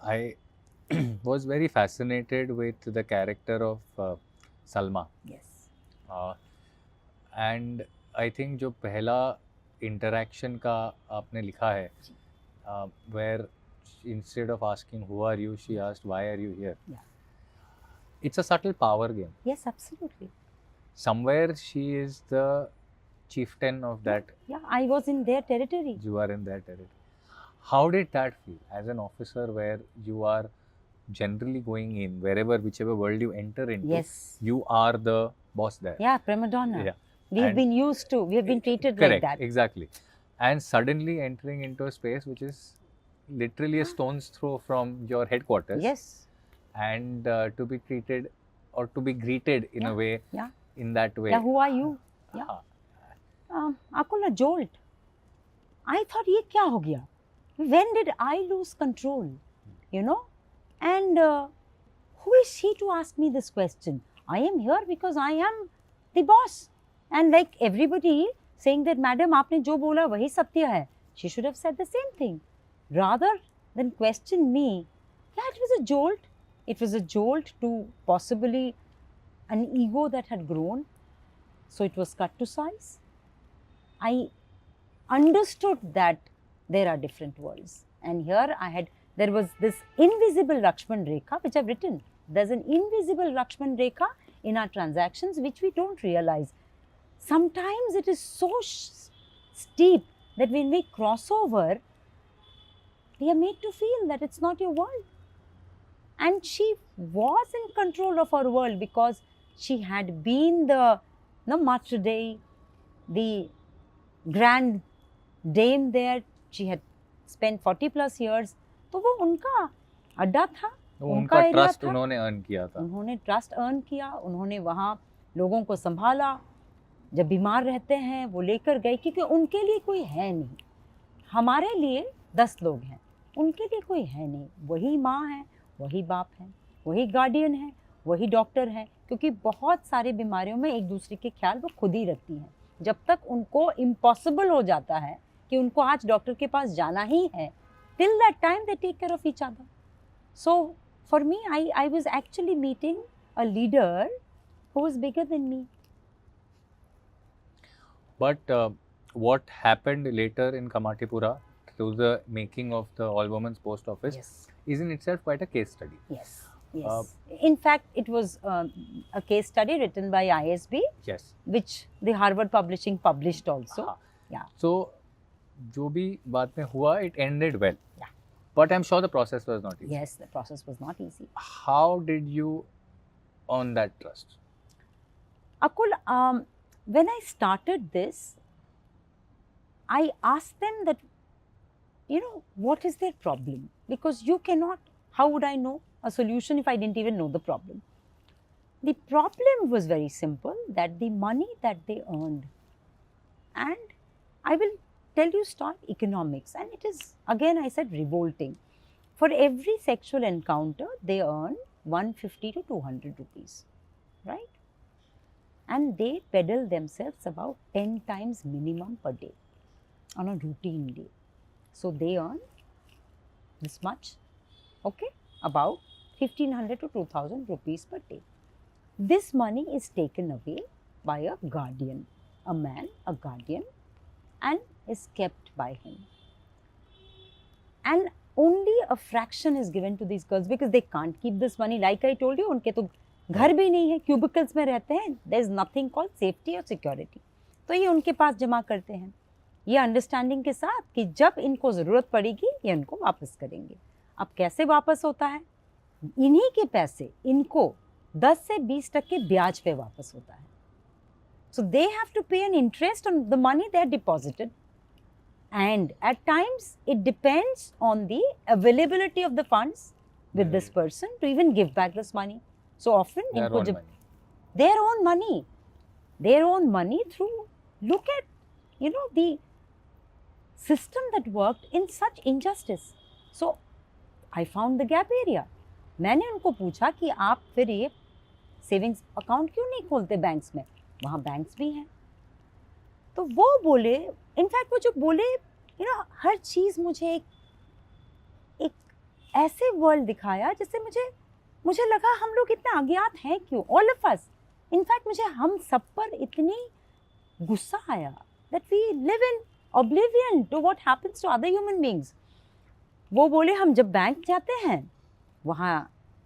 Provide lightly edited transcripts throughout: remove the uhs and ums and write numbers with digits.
I was very fascinated with the character of Salma. Yes. And I think जो पहला interaction का आपने लिखा है, where instead of asking who are you she asked why are you here. Yeah. It's a subtle power game. Yes, absolutely. Somewhere she is the chieftain of that. Yeah, I was in their territory. You are in their territory. How did that feel as an officer, where you are generally going in wherever, whichever world you enter into? Yes. You are the boss there. Yeah, prima donna. Yeah. We have And- been used to, we have been treated Correct, like that. exactly. And suddenly entering into a space which is literally a stone's throw from your headquarters. Yes. And to be treated or to be greeted in a way, Yeah. in that way. Yeah, who are you? Yeah. Akul, a jolt. I thought, ये क्या हो गया? When did I lose control? You know? And who is she to ask me this question? I am here because I am the boss. And like everybody saying that, madam, आपने जो बोला वही सत्य है. She should have said the same thing. Rather than question me, yeah, it was a jolt. It was a jolt to possibly an ego that had grown. So it was cut to size. I understood that there are different worlds. And here there was this invisible Lakshman Rekha, which I've written. There's an invisible Lakshman Rekha in our transactions, which we don't realize. Sometimes it is so steep that when we cross over, we are made to feel that it's not your world. And she was in control of her world because she had been the Matra Dei, the grand dame there. She had spent 40 plus years. तो वो उनका अड्डा था, उनका trust उन्होंने earn किया था. उन्होंने ट्रस्ट अर्न किया, उन्होंने वहाँ लोगों को संभाला. जब बीमार रहते हैं वो लेकर गए, क्योंकि उनके लिए कोई है नहीं. हमारे लिए 10 लोग हैं, उनके लिए कोई है नहीं. वही माँ है, वही बाप है, वही गार्डियन है, वही डॉक्टर है. क्योंकि बहुत सारी बीमारियों में एक दूसरे के ख्याल वो खुद ही रखती हैं. जब तक उनको इम्पॉसिबल हो जाता है कि उनको आज डॉक्टर के पास जाना ही है, till that time they take care of each other. So for me, I was actually meeting a leader who was bigger than me. But what happened later in Kamatipura through the making of the All Women's Post Office Yes. is in itself quite a case study. Yes. Yes. In fact, it was a case study written by ISB, Yes. which the Harvard Publishing published also. हाँ. Yeah. So जो भी बाद में हुआ, it ended well. Yeah. But I'm sure the process was not easy. Yes, the process was not easy. How did you earn that trust? Akul, when I started this, I asked them that, you know, what is their problem? Because you cannot, how would I know a solution if I didn't even know the problem? The problem was very simple, that the money that they earned, and I will tell you, start economics, and it is, again I said, revolting. For every sexual encounter, they earn 150 to 200 rupees, right? And they peddle themselves about 10 times minimum per day on a routine day. So they earn this much, okay, about 1500 to 2000 rupees per day. This money is taken away by a guardian, a man, a guardian, and is kept by him. And only a fraction is given to these girls because they can't keep this money. Like I told you, उनके तो घर भी नहीं है, cubicles में रहते हैं. There is nothing called safety or security. तो ये उनके पास जमा करते हैं, ये अंडरस्टैंडिंग के साथ कि जब इनको ज़रूरत पड़ेगी ये इनको वापस करेंगे. अब कैसे वापस होता है? इन्हीं के पैसे इनको 10 से 20% ब्याज पे वापस होता है. So they have to pay an interest on the money they are deposited. And at times it depends on the availability of the funds with this person to even give back this money. So often Their own money. their own money through, look at, you know, the system that worked in such injustice. So I found the gap area. मैंने उनको पूछा कि आप फिर ये savings account क्यों नहीं खोलते बैंक्स में? वहाँ बैंक्स भी हैं. तो वो बोले, इनफैक्ट वो जो बोले, यू नो, हर चीज़ मुझे एक ऐसे वर्ल्ड दिखाया जिससे मुझे लगा हम लोग इतने अज्ञात हैं क्यों, ऑल ऑफ अस। इनफैक्ट मुझे हम सब पर इतनी गुस्सा आया that we live in oblivion to what happens to other human beings. वो बोले हम जब बैंक जाते हैं वहाँ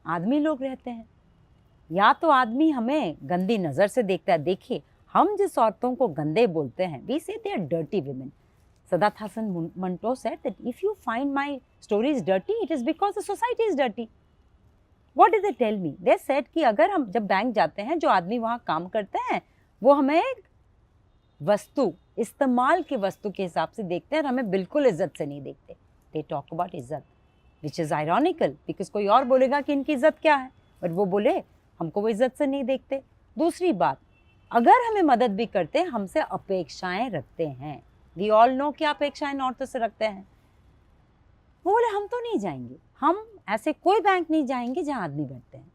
आदमी लोग रहते हैं, या तो आदमी हमें गंदी नज़र से देखता है। देखिए हम जिस औरतों को गंदे बोलते हैं, we say they are dirty women. Sadath Hasan Manto said that if you find my stories dirty, it is because the society is dirty. What did they tell me? They said कि अगर हम जब bank जाते हैं, जो आदमी वहाँ काम करते हैं वो हमें एक वस्तु, इस्तेमाल की वस्तु के हिसाब से देखते हैं और हमें बिल्कुल इज्जत से नहीं देखते। They talk about इज्जत, which is ironical because कोई और बोलेगा कि इनकी इज्जत क्या है, बट वो बोले हमको वो इज्जत से नहीं देखते। दूसरी बात, अगर हमें मदद भी करते हैं हमसे अपेक्षाएं रखते हैं। We all know क्या अपेक्षाएं औरतों से रखते हैं। वो बोले हम तो नहीं जाएंगे, हम ऐसे कोई बैंक नहीं जाएंगे जहाँ आदमी बैठते हैं।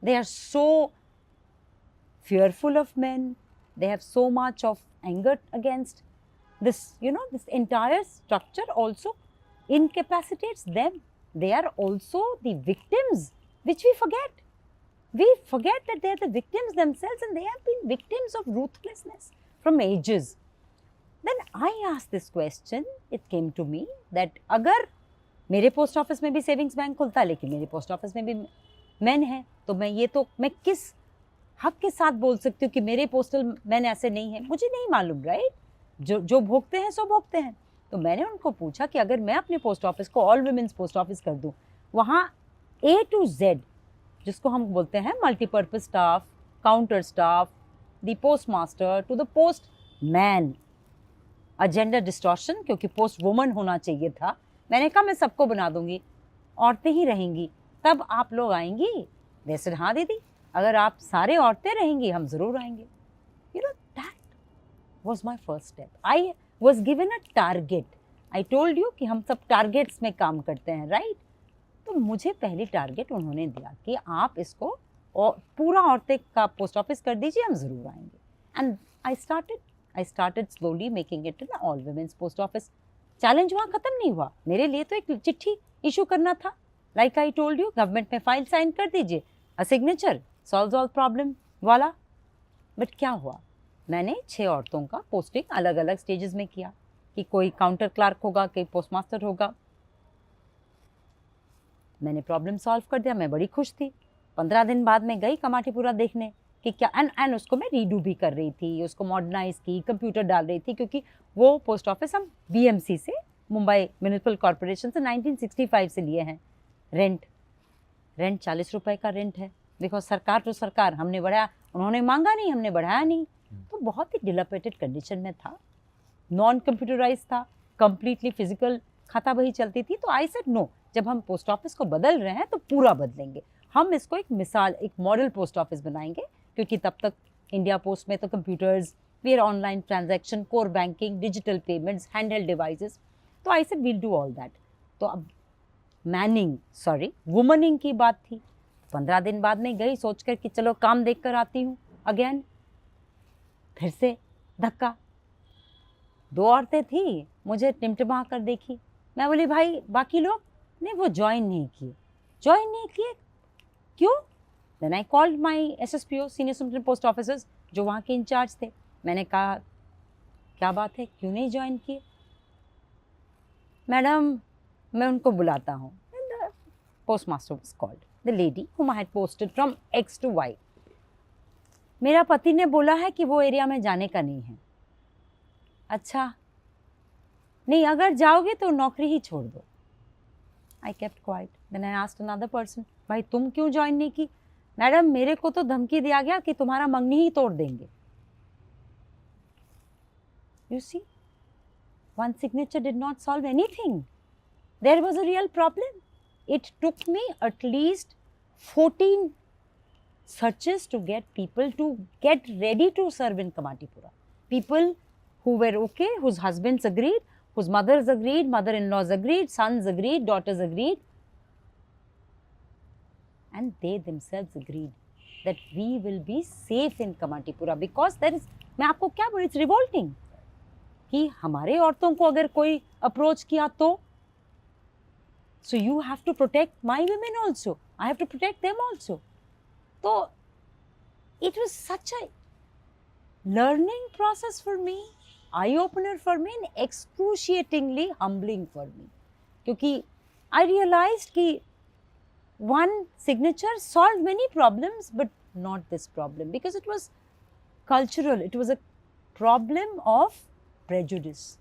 They are so fearful of men. They have so much of anger against this, this entire structure also incapacitates them. They are also the victims, which we forget. We forget that they are the victims themselves and they have been victims of ruthlessness from ages. Then I asked this question, it came to me that अगर मेरे post office में भी savings bank खुलता लेकिन मेरे post office में भी man है, तो मैं किस हक के साथ बोल सकती हूँ कि मेरे पोस्टल मैन ऐसे नहीं है? मुझे नहीं मालूम, राइट? जो भोगते हैं सो भोगते हैं। तो मैंने उनको पूछा कि अगर मैं अपने पोस्ट ऑफिस को ऑल वुमेन्स पोस्ट ऑफिस कर दूँ, वहाँ A to Z, जिसको हम बोलते हैं multipurpose staff, counter staff, the postmaster to the postman, gender distortion, क्योंकि पोस्ट वुमन होना चाहिए था। मैंने कहा मैं सबको बना दूंगी, औरतें ही रहेंगी, तब आप लोग आएंगी। वैसे हाँ दीदी, अगर आप सारे औरतें रहेंगी हम ज़रूर आएंगे। That was my first step. I was given a target. I told you कि हम सब टारगेट्स में काम करते हैं, राइट? तो मुझे पहली टारगेट उन्होंने दिया कि आप इसको पूरा औरतें का पोस्ट ऑफिस कर दीजिए, हम ज़रूर आएंगे। And I started slowly making it in all women's post office. Challenge वहाँ ख़त्म नहीं हुआ, मेरे लिए तो एक चिट्ठी इशू करना था। Like I told you, government में फाइल साइन कर दीजिए, अ सिग्नेचर सॉल्व ऑल प्रॉब्लम वाला। बट क्या हुआ, मैंने 6 औरतों का पोस्टिंग अलग अलग स्टेजेस में किया कि कोई काउंटर क्लार्क होगा, कोई पोस्ट मास्टर होगा। मैंने प्रॉब्लम सॉल्व कर दिया, मैं बड़ी खुश थी। 15 दिन बाद मैं गई कमाटीपुरा देखने कि क्या, एंड उसको मैं रीडू भी कर रही थी, उसको मॉडर्नाइज की, कंप्यूटर डाल रही थी, क्योंकि वो पोस्ट ऑफिस हम BMC से, मुंबई म्यूनिसिपल कॉरपोरेशन से 1965 से लिए हैं। रेंट 40 रुपए का रेंट है, बिकॉज सरकार तो सरकार, हमने बढ़ाया, उन्होंने मांगा नहीं, हमने बढ़ाया नहीं। तो बहुत ही डिलापेटेड कंडीशन में था, नॉन कंप्यूटराइज था, कंप्लीटली फिजिकल खाता बही चलती थी। तो आई सेड नो, जब हम पोस्ट ऑफिस को बदल रहे हैं तो पूरा बदलेंगे, हम इसको एक मिसाल, एक मॉडल पोस्ट ऑफिस बनाएंगे, क्योंकि तब तक इंडिया पोस्ट में तो computers, we are online transaction, core banking, digital payments, handheld devices. तो I said we'll do all that. तो अब वुमनिंग की बात थी। 15 दिन बाद में गई सोच कर कि चलो काम देख कर आती हूँ। अगेन फिर से धक्का, 2 औरतें थी, मुझे टिमटिमा कर देखी। मैं बोली भाई बाकी लोग ने वो ज्वाइन नहीं किए, क्यों? Then I called my SSPO, senior superintendent post officers, जो वहाँ के इंचार्ज थे। मैंने कहा क्या बात है, क्यों नहीं ज्वाइन किए? मैडम मैं उनको बुलाता हूँ। Post master was called, the lady whom I had posted from X to Y. मेरा पति ने बोला है कि वो एरिया में जाने का नहीं है। अच्छा, नहीं अगर जाओगे तो नौकरी ही छोड़ दो। I kept quiet. Then I asked another person, भाई तुम क्यों ज्वाइन नहीं की? मैडम मेरे को तो धमकी दिया गया कि तुम्हारा मंगनी ही तोड़ देंगे। You see, one signature did not solve anything. There was a real problem. It took me at least 14 searches to get people to get ready to serve in Kamatipura. People who were okay, whose husbands agreed, whose mothers agreed, mother-in-laws agreed, sons agreed, daughters agreed. And they themselves agreed that we will be safe in Kamatipura because there is, मैं आपको क्या बोलूँ, it's revolting कि हमारे औरतों को अगर कोई अप्रोच किया तो So you have to protect my women also. I have to protect them also. So it was such a learning process for me, eye opener for me, and excruciatingly humbling for me. क्योंकि I realized कि one signature solved many problems, but not this problem, because it was cultural. It was a problem of prejudice.